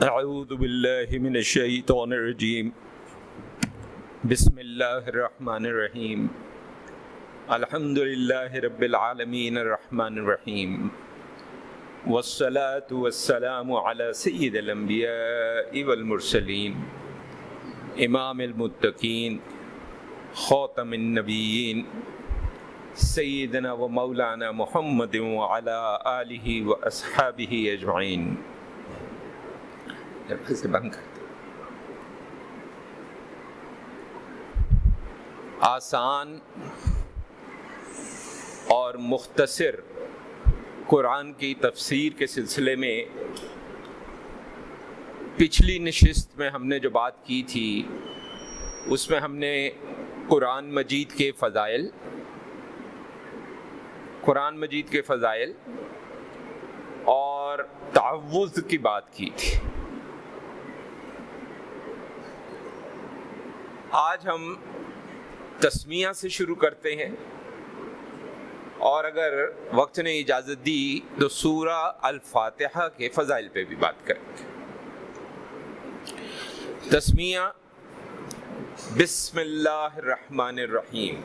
اعوذ باللہ من الشیطان الرجیم بسم اللہ الرحمن الرحیم الحمد للہ رب العالمین الرحمن الرحیم والصلاة والسلام علی سید الانبیاء والمرسلین امام المتقین خاتم النبیین سیدنا و مولانا محمد وعلی آلہ و اصحابہ اجمعین۔ سے بند کر دیں۔ آسان اور مختصر قرآن کی تفسیر کے سلسلے میں پچھلی نشست میں ہم نے جو بات کی تھی اس میں ہم نے قرآن مجید کے فضائل اور تعوذ کی بات کی تھی۔ آج ہم تسمیہ سے شروع کرتے ہیں اور اگر وقت نے اجازت دی تو سورہ الفاتحہ کے فضائل پہ بھی بات کریں گے۔ تسمیہ بسم اللہ الرحمن الرحیم۔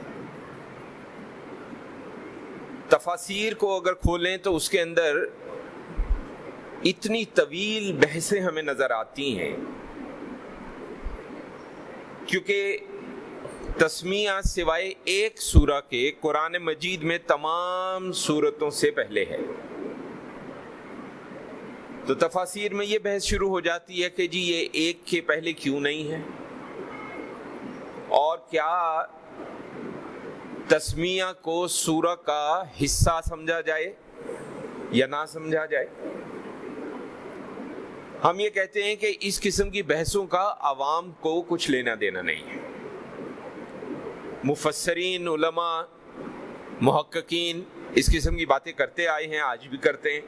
تفاسیر کو اگر کھولیں تو اس کے اندر اتنی طویل بحثیں ہمیں نظر آتی ہیں کیونکہ تسمیہ سوائے ایک سورہ کے قرآن مجید میں تمام سورتوں سے پہلے ہے۔ تو تفاسیر میں یہ بحث شروع ہو جاتی ہے کہ جی یہ ایک کے پہلے کیوں نہیں ہے، اور کیا تسمیہ کو سورہ کا حصہ سمجھا جائے یا نہ سمجھا جائے۔ ہم یہ کہتے ہیں کہ اس قسم کی بحثوں کا عوام کو کچھ لینا دینا نہیں ہے۔ مفسرین، علماء، محققین اس قسم کی باتیں کرتے آئے ہیں، آج بھی کرتے ہیں۔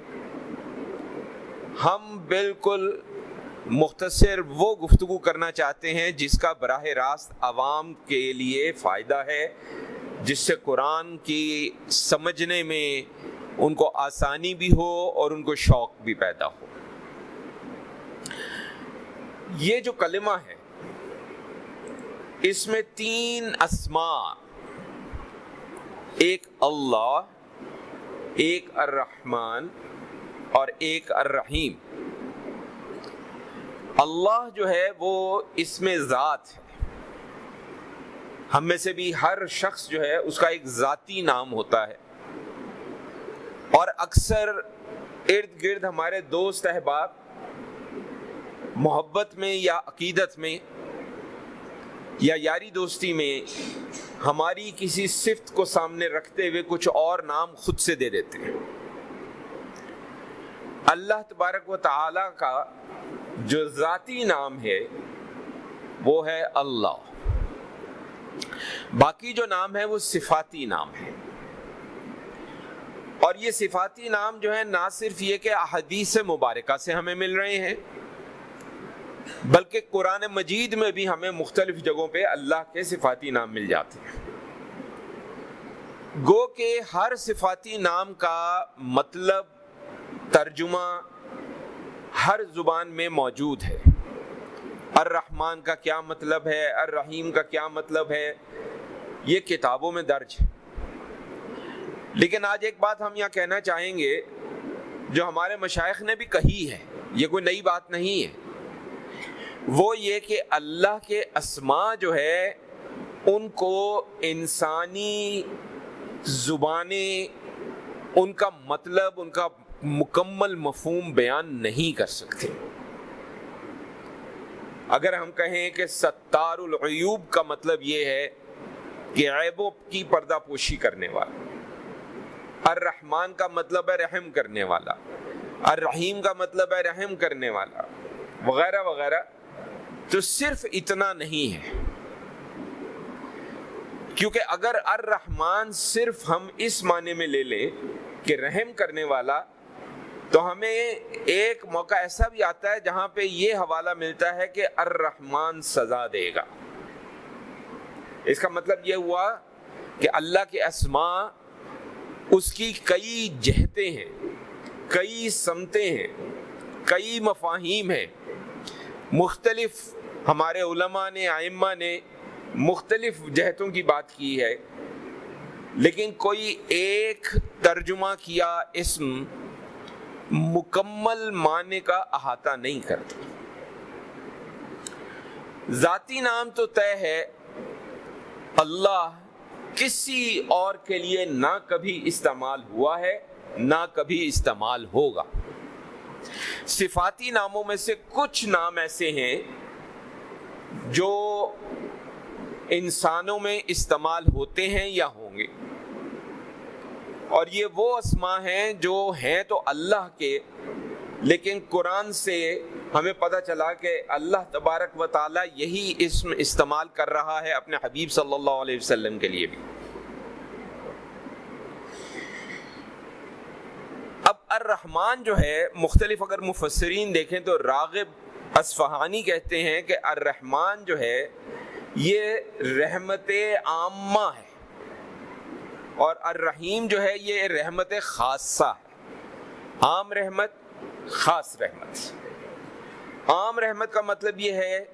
ہم بالکل مختصر وہ گفتگو کرنا چاہتے ہیں جس کا براہ راست عوام کے لیے فائدہ ہے، جس سے قرآن کی سمجھنے میں ان کو آسانی بھی ہو اور ان کو شوق بھی پیدا ہو۔ یہ جو کلمہ ہے اس میں 3 اسماء، ایک اللہ، ایک الرحمن اور ایک الرحیم۔ اللہ جو ہے وہ اس میں ذات ہے۔ ہم میں سے بھی ہر شخص جو ہے اس کا ایک ذاتی نام ہوتا ہے، اور اکثر ارد گرد ہمارے دوست احباب محبت میں یا عقیدت میں یا یاری دوستی میں ہماری کسی صفت کو سامنے رکھتے ہوئے کچھ اور نام خود سے دے دیتے ہیں۔ اللہ تبارک و تعالی کا جو ذاتی نام ہے وہ ہے اللہ، باقی جو نام ہے وہ صفاتی نام ہے۔ اور یہ صفاتی نام جو ہے نہ صرف یہ کہ احادیث مبارکہ سے ہمیں مل رہے ہیں، بلکہ قرآن مجید میں بھی ہمیں مختلف جگہوں پہ اللہ کے صفاتی نام مل جاتے ہیں۔ گو کہ ہر صفاتی نام کا مطلب، ترجمہ ہر زبان میں موجود ہے۔ الرحمن کا کیا مطلب ہے، الرحیم کا کیا مطلب ہے، یہ کتابوں میں درج ہے۔ لیکن آج ایک بات ہم یہاں کہنا چاہیں گے جو ہمارے مشائخ نے بھی کہی ہے، یہ کوئی نئی بات نہیں ہے، وہ یہ کہ اللہ کے اسماء جو ہے ان کو انسانی زبانیں ان کا مطلب، ان کا مکمل مفہوم بیان نہیں کر سکتے۔ اگر ہم کہیں کہ ستار العیوب کا مطلب یہ ہے کہ عیبوں کی پردہ پوشی کرنے والا، الرحمن کا مطلب ہے رحم کرنے والا، الرحیم کا مطلب ہے رحم کرنے والا، وغیرہ وغیرہ، تو صرف اتنا نہیں ہے، کیونکہ اگر الرحمن صرف ہم اس معنی میں لے لیں کہ رحم کرنے والا، تو ہمیں ایک موقع ایسا بھی آتا ہے جہاں پہ یہ حوالہ ملتا ہے کہ الرحمن سزا دے گا۔ اس کا مطلب یہ ہوا کہ اللہ کے اسماء اس کی کئی جہتیں ہیں، کئی سمتیں ہیں، کئی مفاہیم ہیں، مختلف ہمارے علماء نے، ائمہ نے مختلف جہتوں کی بات کی ہے، لیکن کوئی ایک ترجمہ کیا اسم مکمل معنی کا احاطہ نہیں کرتا۔ ذاتی نام تو طے ہے، اللہ کسی اور کے لیے نہ کبھی استعمال ہوا ہے نہ کبھی استعمال ہوگا۔ صفاتی ناموں میں سے کچھ نام ایسے ہیں جو انسانوں میں استعمال ہوتے ہیں یا ہوں گے، اور یہ وہ اسماء ہیں جو ہیں تو اللہ کے، لیکن قرآن سے ہمیں پتہ چلا کہ اللہ تبارک و تعالی یہی اسم استعمال کر رہا ہے اپنے حبیب صلی اللہ علیہ وسلم کے لیے بھی۔ اب الرحمن جو ہے، مختلف اگر مفسرین دیکھیں تو راغب اصفہانی کہتے ہیں کہ الرحمن جو ہے یہ رحمت عامہ ہے، اور الرحیم جو ہے یہ رحمت خاصہ ہے۔ عام رحمت، خاص رحمت۔ عام رحمت کا مطلب یہ ہے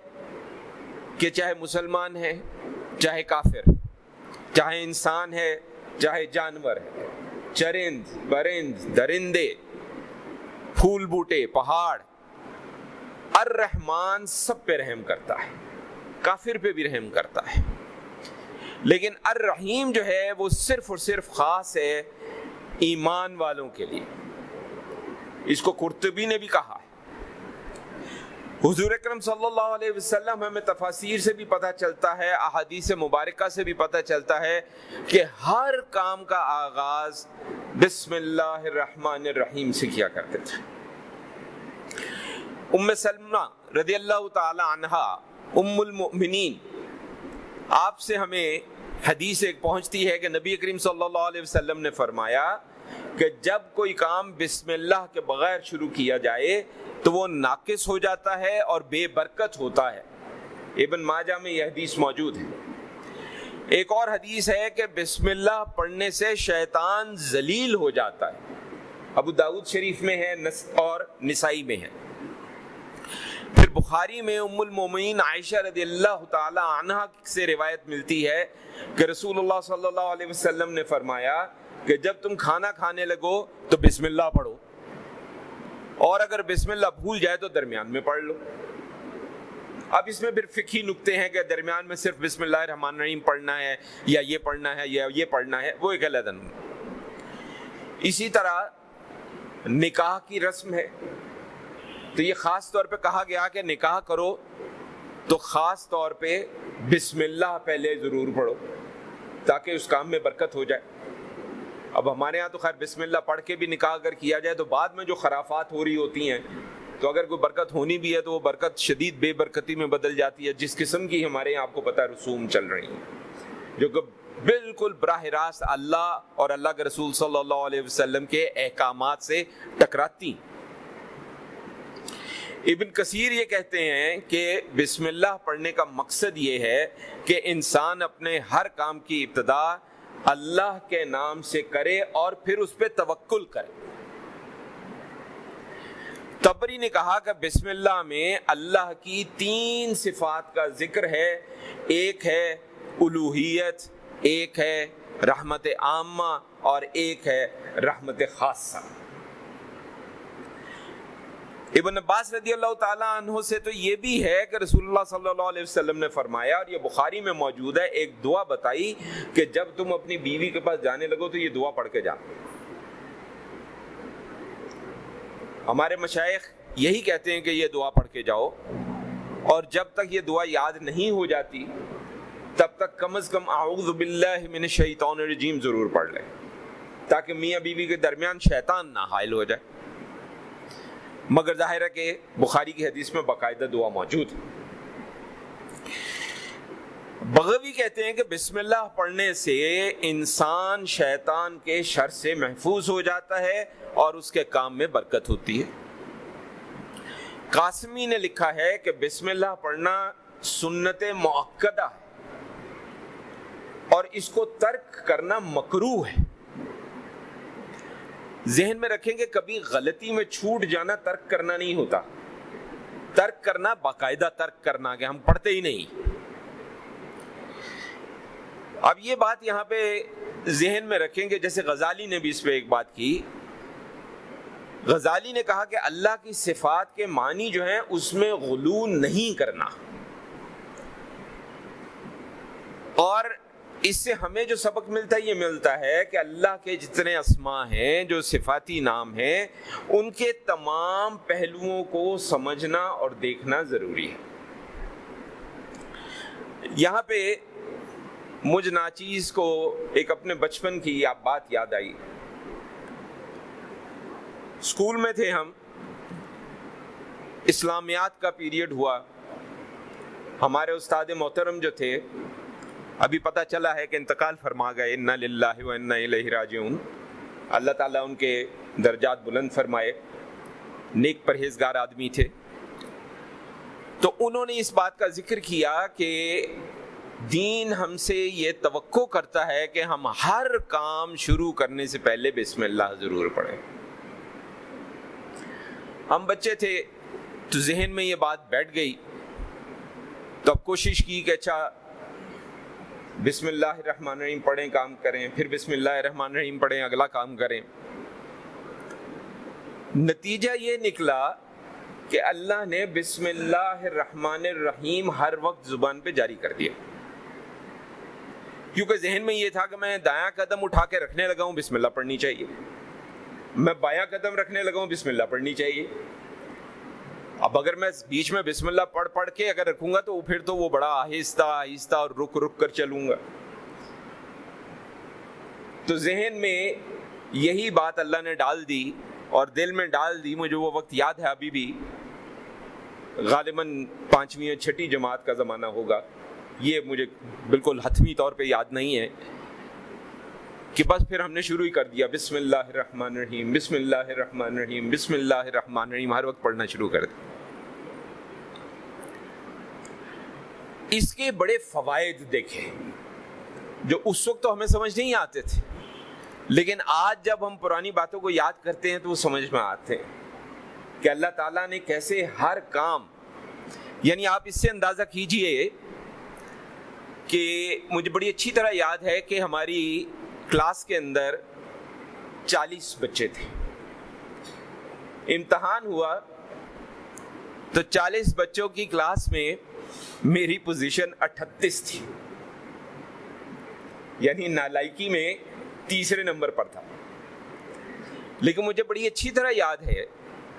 کہ چاہے مسلمان ہے، چاہے کافر، چاہے انسان ہے، چاہے جانور ہے، چرند، برند، درندے، پھول بوٹے، پہاڑ، الرحمن سب پہ رحم کرتا ہے، کافر پہ بھی رحم کرتا ہے۔ لیکن الرحیم جو ہے وہ صرف اور صرف خاص ہے ایمان والوں کے لیے۔ اس کو قرطبی نے بھی کہا ہے۔ حضور اکرم صلی اللہ علیہ وسلم، ہمیں تفاسیر سے بھی پتہ چلتا ہے، احادیث مبارکہ سے بھی پتہ چلتا ہے کہ ہر کام کا آغاز بسم اللہ الرحمن الرحیم سے کیا کرتے تھے۔ ام سلمہ رضی اللہ تعالی عنہا، ام المؤمنین، آپ سے ہمیں حدیث ایک پہنچتی ہے کہ نبی کریم صلی اللہ علیہ وسلم نے فرمایا کہ جب کوئی کام بسم اللہ کے بغیر شروع کیا جائے تو وہ ناقص ہو جاتا ہے اور بے برکت ہوتا ہے۔ ابن ماجہ میں یہ حدیث موجود ہے۔ ایک اور حدیث ہے کہ بسم اللہ پڑھنے سے شیطان ذلیل ہو جاتا ہے، ابو داؤد شریف میں ہے اور نسائی میں ہے۔ پھر بخاری میں ام المومنین عائشہ رضی اللہ تعالی عنہا سے روایت ملتی ہے کہ رسول اللہ صلی اللہ علیہ وسلم نے فرمایا کہ جب تم کھانا کھانے لگو تو بسم اللہ پڑھو، اور اگر بسم اللہ بھول جائے تو درمیان میں پڑھ لو۔ اب اس میں پھر فقہی نکتے ہیں کہ درمیان میں صرف بسم اللہ الرحمن الرحیم پڑھنا ہے یا یہ پڑھنا ہے یا یہ پڑھنا ہے، وہ ایک علیحدہ۔ اسی طرح نکاح کی رسم ہے تو یہ خاص طور پہ کہا گیا کہ نکاح کرو تو خاص طور پہ بسم اللہ پہلے ضرور پڑھو تاکہ اس کام میں برکت ہو جائے۔ اب ہمارے ہاں تو خیر بسم اللہ پڑھ کے بھی نکاح اگر کیا جائے تو بعد میں جو خرافات ہو رہی ہوتی ہیں تو اگر کوئی برکت ہونی بھی ہے تو وہ برکت شدید بے برکتی میں بدل جاتی ہے، جس قسم کی ہمارے یہاں آپ کو پتہ رسوم چل رہی ہیں جو کہ بالکل براہ راست اللہ اور اللہ کے رسول صلی اللہ علیہ وسلم کے احکامات سے ٹکراتی۔ ابن کثیر یہ کہتے ہیں کہ بسم اللہ پڑھنے کا مقصد یہ ہے کہ انسان اپنے ہر کام کی ابتدا اللہ کے نام سے کرے اور پھر اس پہ توکل کرے۔ طبری نے کہا کہ بسم اللہ میں اللہ کی 3 صفات کا ذکر ہے، ایک ہے الوہیت، ایک ہے رحمت عامہ اور ایک ہے رحمت خاصہ۔ ابن عباس رضی اللہ تعالیٰ عنہ سے تو یہ بھی ہے کہ رسول اللہ صلی اللہ علیہ وسلم نے فرمایا، اور یہ بخاری میں موجود ہے، ایک دعا بتائی کہ جب تم اپنی بیوی کے پاس جانے لگو تو یہ دعا پڑھ کے جانا۔ ہمارے مشائخ یہی کہتے ہیں کہ یہ دعا پڑھ کے جاؤ، اور جب تک یہ دعا یاد نہیں ہو جاتی تب تک کم از کم اعوذ باللہ من الشیطان الرجیم ضرور پڑھ لیں تاکہ میاں بیوی کے درمیان شیطان نہ حائل ہو جائے۔ مگر ظاہر ہے کہ بخاری کی حدیث میں باقاعدہ دعا موجود ہے۔ بغوی کہتے ہیں کہ بسم اللہ پڑھنے سے انسان شیطان کے شر سے محفوظ ہو جاتا ہے اور اس کے کام میں برکت ہوتی ہے۔ قاسمی نے لکھا ہے کہ بسم اللہ پڑھنا سنت مؤکدہ ہے اور اس کو ترک کرنا مکروہ ہے۔ ذہن میں رکھیں کہ کبھی غلطی میں چھوٹ جانا ترک کرنا نہیں ہوتا. ترک کرنا باقاعدہ ترک کرنا کہ ہم پڑھتے ہی نہیں. اب یہ بات یہاں پہ ذہن میں رکھیں کہ جیسے غزالی نے بھی اس پہ ایک بات کی. غزالی نے کہا کہ اللہ کی صفات کے معنی جو ہیں اس میں غلو نہیں کرنا. اور اس سے ہمیں جو سبق ملتا ہے یہ ملتا ہے کہ اللہ کے جتنے اسماء ہیں، جو صفاتی نام ہیں، ان کے تمام پہلوؤں کو سمجھنا اور دیکھنا ضروری ہے. یہاں پہ مجھ ناچیز کو ایک اپنے بچپن کی بات یاد آئی. اسکول میں تھے ہم، اسلامیات کا پیریڈ ہوا. ہمارے استاد محترم جو تھے، ابھی پتہ چلا ہے کہ انتقال فرما گئے، انا للہ و انا الیہ راجعون. اللہ تعالیٰ ان کے درجات بلند فرمائے. نیک پرہیزگار آدمی تھے. تو انہوں نے اس بات کا ذکر کیا کہ دین ہم سے یہ توقع کرتا ہے کہ ہم ہر کام شروع کرنے سے پہلے بسم اللہ ضرور پڑھیں. ہم بچے تھے تو ذہن میں یہ بات بیٹھ گئی. تو اب کوشش کی کہ اچھا بسم اللہ الرحمن الرحیم پڑھیں، کام کریں، پھر بسم اللہ الرحمن الرحیم پڑھیں، اگلا کام کریں. نتیجہ یہ نکلا کہ اللہ نے بسم اللہ الرحمن الرحیم ہر وقت زبان پہ جاری کر دیا. کیونکہ ذہن میں یہ تھا کہ میں دایاں قدم اٹھا کے رکھنے لگا ہوں، بسم اللہ پڑھنی چاہیے. میں بایاں قدم رکھنے لگا ہوں، بسم اللہ پڑھنی چاہیے. اب اگر میں بیچ میں بسم اللہ پڑھ کے اگر رکھوں گا تو پھر تو وہ بڑا آہستہ آہستہ اور رک کر چلوں گا. تو ذہن میں یہی بات اللہ نے ڈال دی اور دل میں ڈال دی. مجھے وہ وقت یاد ہے ابھی بھی، غالباً 5ویں یا 6ٹھی جماعت کا زمانہ ہوگا، یہ مجھے بالکل حتمی طور پہ یاد نہیں ہے، کہ بس پھر ہم نے شروع ہی کر دیا بسم اللہ الرحمن الرحیم، بسم اللہ الرحمن الرحیم، بسم اللہ الرحمن الرحیم، ہر وقت پڑھنا شروع کر دیا. اس کے بڑے فوائد دیکھیں جو اس وقت تو ہمیں سمجھ نہیں آتے تھے، لیکن آج جب ہم پرانی باتوں کو یاد کرتے ہیں تو وہ سمجھ میں آتے ہیں کہ اللہ تعالیٰ نے کیسے ہر کام، یعنی آپ اس سے اندازہ کیجئے کہ مجھے بڑی اچھی طرح یاد ہے کہ ہماری کلاس کے اندر 40 بچے تھے. امتحان ہوا تو 40 بچوں کی کلاس میں میری پوزیشن 38 تھی، یعنی نالائکی میں تیسرے نمبر پر تھا. لیکن مجھے بڑی اچھی طرح یاد ہے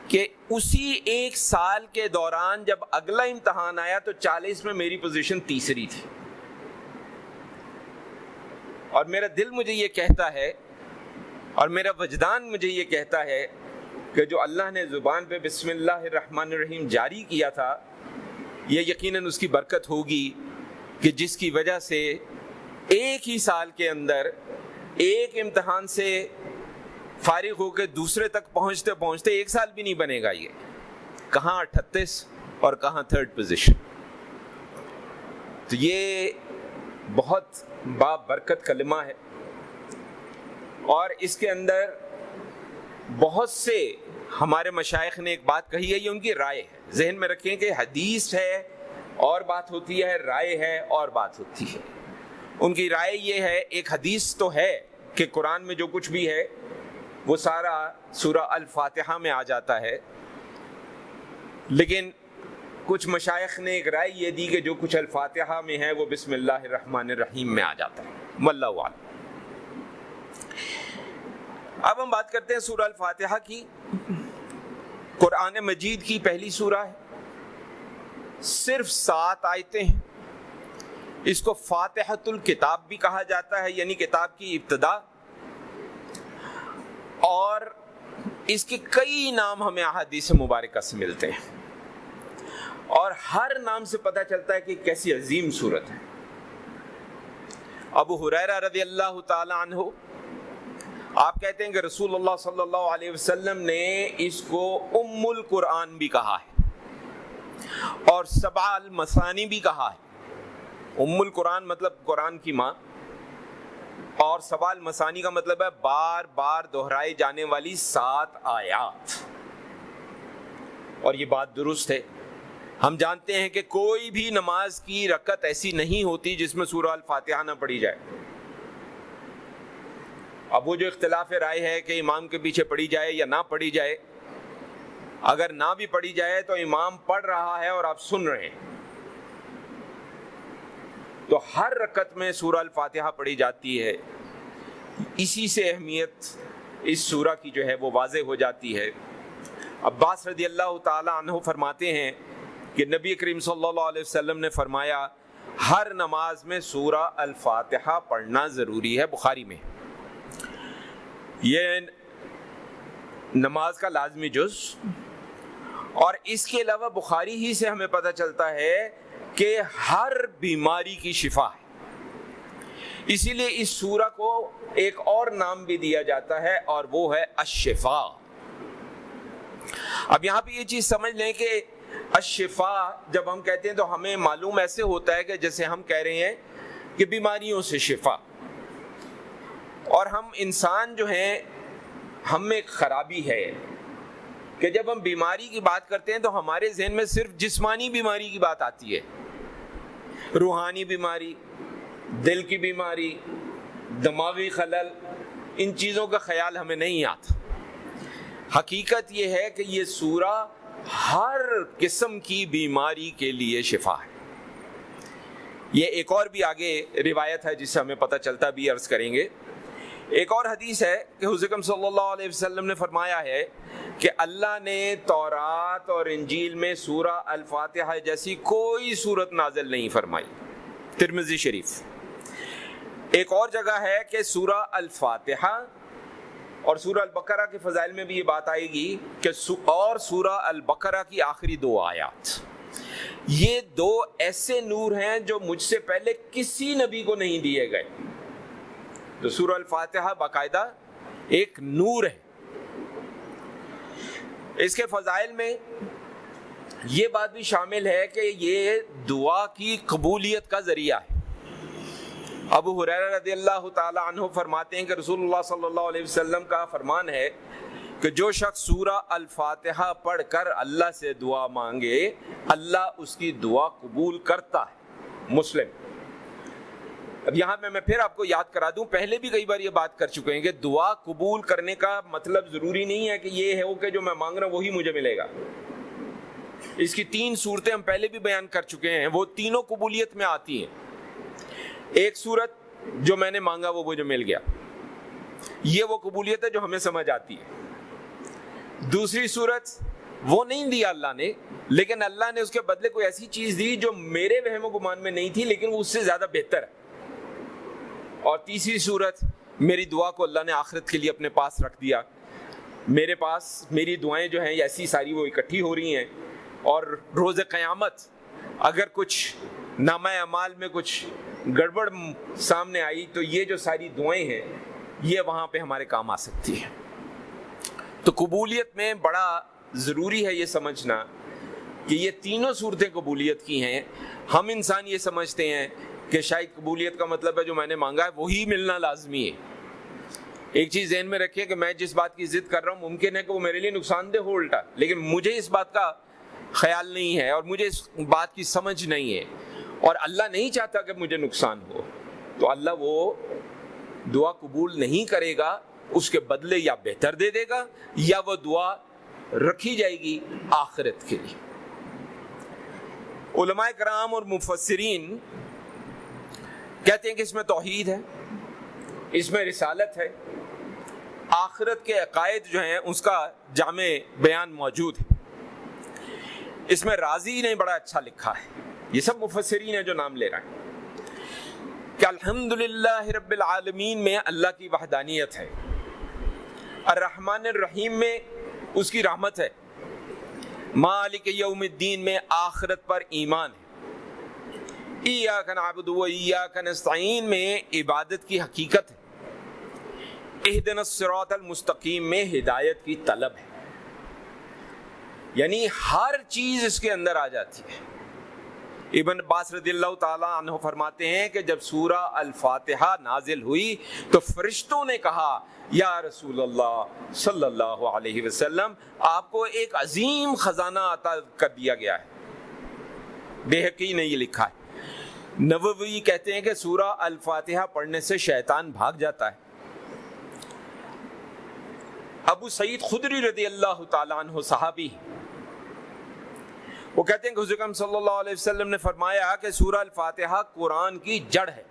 کہ اسی ایک سال کے دوران جب اگلا امتحان آیا تو 40 میں میری پوزیشن تیسری تھی. اور میرا دل مجھے یہ کہتا ہے اور میرا وجدان مجھے یہ کہتا ہے کہ جو اللہ نے زبان پہ بسم اللہ الرحمن الرحیم جاری کیا تھا، یہ یقیناً اس کی برکت ہوگی کہ جس کی وجہ سے ایک ہی سال کے اندر ایک امتحان سے فارغ ہو کے دوسرے تک پہنچتے پہنچتے ایک سال بھی نہیں بنے گا. یہ کہاں 38 اور کہاں 3rd پوزیشن. تو یہ بہت بابرکت کلمہ ہے اور اس کے اندر بہت سے ہمارے مشائخ نے ایک بات کہی ہے، یہ ان کی رائے ہے. ذہن میں رکھیں کہ حدیث ہے اور بات ہوتی ہے، رائے ہے اور بات ہوتی ہے. ان کی رائے یہ ہے، ایک حدیث تو ہے کہ قرآن میں جو کچھ بھی ہے وہ سارا سورہ الفاتحہ میں آ جاتا ہے، لیکن کچھ مشائخ نے ایک رائے یہ دی کہ جو کچھ الفاتحہ میں ہے وہ بسم اللہ الرحمن الرحیم میں آ جاتا ہے. واللہ اعلم. اب ہم بات کرتے ہیں سورہ الفاتحہ کی. قرآن مجید کی پہلی سورہ ہے، صرف 7 آیتیں ہیں. اس کو فاتحۃ الکتاب بھی کہا جاتا ہے، یعنی کتاب کی ابتدا. اور اس کے کئی نام ہمیں احادیث مبارکہ سے ملتے ہیں اور ہر نام سے پتہ چلتا ہے کہ کیسی عظیم سورت ہے. ابو ہریرہ رضی اللہ تعالی عنہ آپ کہتے ہیں کہ رسول اللہ صلی اللہ علیہ وسلم نے اس کو ام القرآن بھی کہا ہے اور 7 المثانی بھی کہا ہے. ام القرآن مطلب قرآن کی ماں، اور سوال مثانی کا مطلب ہے بار بار دہرائے جانے والی 7 آیات. اور یہ بات درست ہے. ہم جانتے ہیں کہ کوئی بھی نماز کی رکعت ایسی نہیں ہوتی جس میں سورہ الفاتحہ نہ پڑھی جائے. اب وہ جو اختلاف رائے ہے کہ امام کے پیچھے پڑھی جائے یا نہ پڑھی جائے، اگر نہ بھی پڑھی جائے تو امام پڑھ رہا ہے اور آپ سن رہے ہیں، تو ہر رکعت میں سورہ الفاتحہ پڑھی جاتی ہے. اسی سے اہمیت اس سورہ کی جو ہے وہ واضح ہو جاتی ہے. عباس رضی اللہ تعالی عنہ فرماتے ہیں کہ نبی کریم صلی اللہ علیہ وسلم نے فرمایا ہر نماز میں سورہ الفاتحہ پڑھنا ضروری ہے. بخاری میں یہ نماز کا لازمی جز. اور اس کے علاوہ بخاری ہی سے ہمیں پتہ چلتا ہے کہ ہر بیماری کی شفا ہے. اسی لیے اس سورہ کو ایک اور نام بھی دیا جاتا ہے اور وہ ہے الشفا. اب یہاں پہ یہ چیز سمجھ لیں کہ الشفا جب ہم کہتے ہیں تو ہمیں معلوم ایسے ہوتا ہے کہ جیسے ہم کہہ رہے ہیں کہ بیماریوں سے شفا. اور ہم انسان جو ہیں ہم میں ایک خرابی ہے کہ جب ہم بیماری کی بات کرتے ہیں تو ہمارے ذہن میں صرف جسمانی بیماری کی بات آتی ہے. روحانی بیماری، دل کی بیماری، دماغی خلل، ان چیزوں کا خیال ہمیں نہیں آتا. حقیقت یہ ہے کہ یہ سورہ ہر قسم کی بیماری کے لیے شفا ہے. یہ ایک اور بھی آگے روایت ہے جس سے ہمیں پتہ چلتا بھی عرض کریں گے. ایک اور حدیث ہے کہ حضور اکرم صلی اللہ علیہ وسلم نے فرمایا ہے کہ اللہ نے تورات اور انجیل میں سورہ الفاتحہ جیسی کوئی سورت نازل نہیں فرمائی. ترمذی شریف. ایک اور جگہ ہے کہ سورہ الفاتحہ اور سورہ البقرہ کے فضائل میں بھی یہ بات آئے گی کہ اور سورہ البقرہ کی آخری 2 آیات یہ 2 ایسے نور ہیں جو مجھ سے پہلے کسی نبی کو نہیں دیے گئے. تو سورہ الفاتحہ باقاعدہ ایک نور ہے. اس کے فضائل میں یہ بات بھی شامل ہے کہ یہ دعا کی قبولیت کا ذریعہ ہے. ابو ہریرہ رضی اللہ تعالی عنہ فرماتے ہیں کہ رسول اللہ صلی اللہ علیہ وسلم کا فرمان ہے کہ جو شخص سورہ الفاتحہ پڑھ کر اللہ سے دعا مانگے اللہ اس کی دعا قبول کرتا ہے. مسلم. اب یہاں میں پھر آپ کو یاد کرا دوں، پہلے بھی کئی بار یہ بات کر چکے ہیں کہ دعا قبول کرنے کا مطلب ضروری نہیں ہے کہ یہ ہے کہ جو میں مانگ رہا ہوں وہی مجھے ملے گا. اس کی 3 صورتیں ہم پہلے بھی بیان کر چکے ہیں، وہ تینوں قبولیت میں آتی ہیں. ایک صورت جو میں نے مانگا وہ مجھے مل گیا، یہ وہ قبولیت ہے جو ہمیں سمجھ آتی ہے. دوسری صورت وہ نہیں دیا اللہ نے، لیکن اللہ نے اس کے بدلے کوئی ایسی چیز دی جو میرے وہم و گمان میں نہیں تھی لیکن وہ اس سے زیادہ بہتر ہے. اور تیسری صورت میری دعا کو اللہ نے آخرت کے لیے اپنے پاس رکھ دیا. میرے پاس میری دعائیں جو ہیں ایسی ساری وہ اکٹھی ہو رہی ہیں، اور روز قیامت اگر کچھ نامہ اعمال میں کچھ گڑبڑ سامنے آئی تو یہ جو ساری دعائیں ہیں یہ وہاں پہ ہمارے کام آ سکتی ہیں. تو قبولیت میں بڑا ضروری ہے یہ سمجھنا کہ یہ تینوں صورتیں قبولیت کی ہیں. ہم انسان یہ سمجھتے ہیں کہ شاید قبولیت کا مطلب ہے جو میں نے مانگا ہے وہی ملنا لازمی ہے. ایک چیز ذہن میں رکھیے کہ میں جس بات کی ضد کر رہا ہوں ممکن ہے کہ وہ میرے لیے نقصان دہ ہو الٹا، لیکن مجھے اس بات کا خیال نہیں ہے اور مجھے اس بات کی سمجھ نہیں ہے اور اللہ نہیں چاہتا کہ مجھے نقصان ہو، تو اللہ وہ دعا قبول نہیں کرے گا، اس کے بدلے یا بہتر دے دے گا یا وہ دعا رکھی جائے گی آخرت کے لیے. علماء کرام اور مفسرین کہتے ہیں کہ اس میں توحید ہے، اس میں رسالت ہے، آخرت کے عقائد جو ہیں اس کا جامع بیان موجود ہے. اس میں رازی نے بڑا اچھا لکھا ہے، یہ سب مفسرین ہیں جو نام لے رہے ہیں، کہ الحمدللہ رب العالمین میں اللہ کی وحدانیت ہے، الرحمن الرحیم میں اس کی رحمت ہے، مالک یوم الدین میں آخرت پر ایمان ہے، ایاک نعبد و ایاک نستعین میں عبادت کی حقیقت ہے، اہدنا الصراط المستقیم میں ہدایت کی طلب ہے. یعنی ہر چیز اس کے اندر آ جاتی ہے. ابن عباس رضی اللہ تعالیٰ عنہ فرماتے ہیں کہ جب سورہ الفاتحہ نازل ہوئی تو فرشتوں نے کہا یا رسول اللہ صلی اللہ علیہ وسلم آپ کو ایک عظیم خزانہ عطا کر دیا گیا ہے۔ بیہقی نے یہ لکھا ہے۔ نووی کہتے ہیں کہ سورہ الفاتحہ پڑھنے سے شیطان بھاگ جاتا ہے۔ ابو سعید خدری رضی اللہ تعالیٰ عنہ صحابی، وہ کہتے ہیں کہ حضور اکرم صلی اللہ علیہ وسلم نے فرمایا کہ سورہ الفاتحہ قرآن کی جڑ ہے۔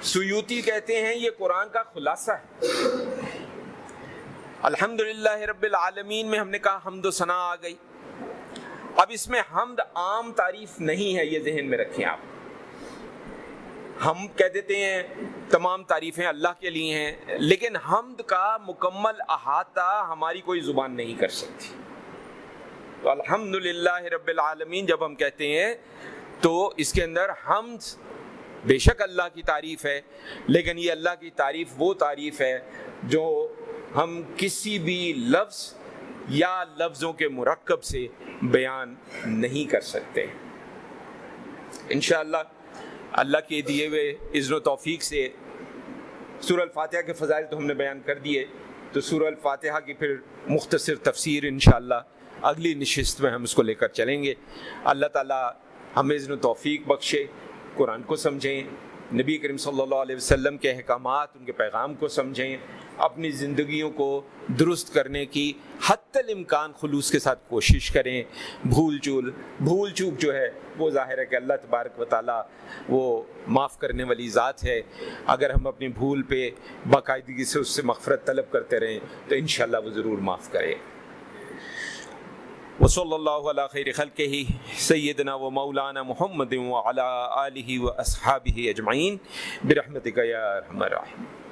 سیوطی کہتے ہیں یہ قرآن کا خلاصہ ہے۔ الحمدللہ رب العالمین میں ہم نے کہا حمد و ثنا آ گئی۔ اب اس میں حمد عام تعریف نہیں ہے، یہ ذہن میں رکھیں آپ۔ ہم کہہ دیتے ہیں تمام تعریفیں اللہ کے لیے ہیں، لیکن حمد کا مکمل احاطہ ہماری کوئی زبان نہیں کر سکتی۔ تو الحمدللہ رب العالمین جب ہم کہتے ہیں تو اس کے اندر حمد بے شک اللہ کی تعریف ہے، لیکن یہ اللہ کی تعریف وہ تعریف ہے جو ہم کسی بھی لفظ یا لفظوں کے مرکب سے بیان نہیں کر سکتے۔ انشاءاللہ اللہ کے دیے ہوئے اذن و توفیق سے سورہ الفاتحہ کے فضائل تو ہم نے بیان کر دیے، تو سورہ الفاتحہ کی پھر مختصر تفسیر انشاءاللہ اگلی نشست میں ہم اس کو لے کر چلیں گے۔ اللہ تعالیٰ ہمیں اذن و توفیق بخشے، قرآن کو سمجھیں، نبی کریم صلی اللہ علیہ وسلم کے احکامات، ان کے پیغام کو سمجھیں، اپنی زندگیوں کو درست کرنے کی حتی الامکان خلوص کے ساتھ کوشش کریں۔ بھول چوک جو ہے وہ ظاہر ہے کہ اللہ تبارک و تعالیٰ وہ معاف کرنے والی ذات ہے۔ اگر ہم اپنی بھول پہ باقاعدگی سے اس سے مغفرت طلب کرتے رہیں تو انشاءاللہ وہ ضرور معاف کرے۔ وصلی اللہ علی خیر خلقہ سیدنا و مولانا محمد وعلی آلہ و اصحابہ اجمعین برحمتک یا ارحم الراحمین۔